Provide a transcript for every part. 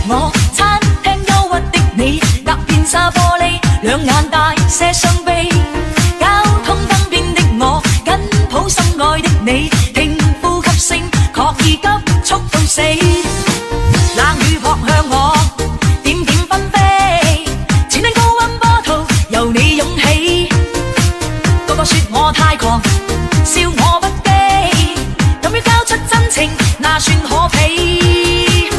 我，餐廳憂鬱的你，隔片紗玻璃，兩眼大些傷悲。交通燈邊的我，緊抱心愛的你，聽呼吸聲，確已急速到死。冷雨撲向我，點點紛飛，前面高溫波濤由你湧起。個個說我太狂，笑我不羈，敢於交出真情，那算可比？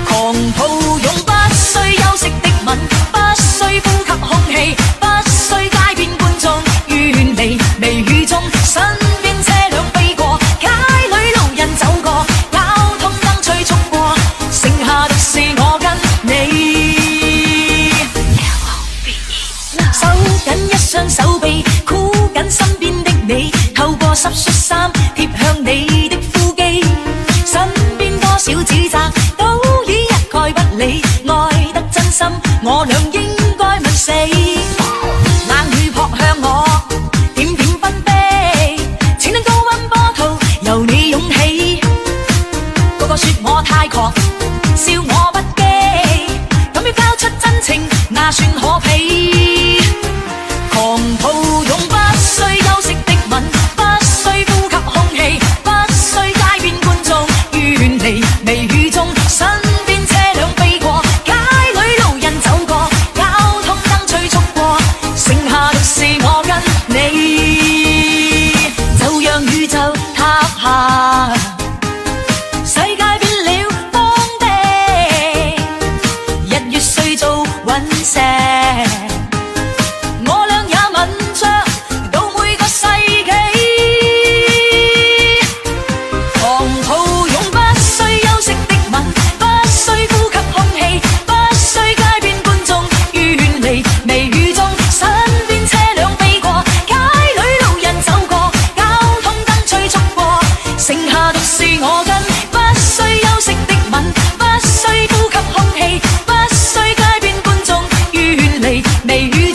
狂抱擁不需休息的吻，不需呼吸空氣，不需街邊觀眾遠離微雨中，身邊車輛飛過，街裏路人走過，交通燈催促過，剩下的是我跟你。收緊一雙手臂，箍緊身邊的你，透過濕恤衫貼向你的腹肌，身邊多少指責都已一概不理，愛得真心我倆應該吻死。冷雨撲向我，點點紛飛，前輪高溫波濤由你湧起。個個說我太狂，笑我不羈，敢於交出真情，那算可比？狂抱擁不需休息的吻，不需呼吸空氣，不需街邊觀眾遠離微雨中，身邊車輛飛過，街裏路人走過，交通燈催促過，剩下的是我跟你。就讓宇宙塌下，世界變了荒地，日月碎做隕石，我倆也吻着到每個世紀。狂抱擁不需休息的吻，不需呼吸空氣，不需街邊觀眾遠離微雨中，身邊車輛飛過，街裏路人走過，交通燈催促過，剩下的是我跟。不需休息的吻，不需呼吸空氣，不需街邊觀眾遠離微雨。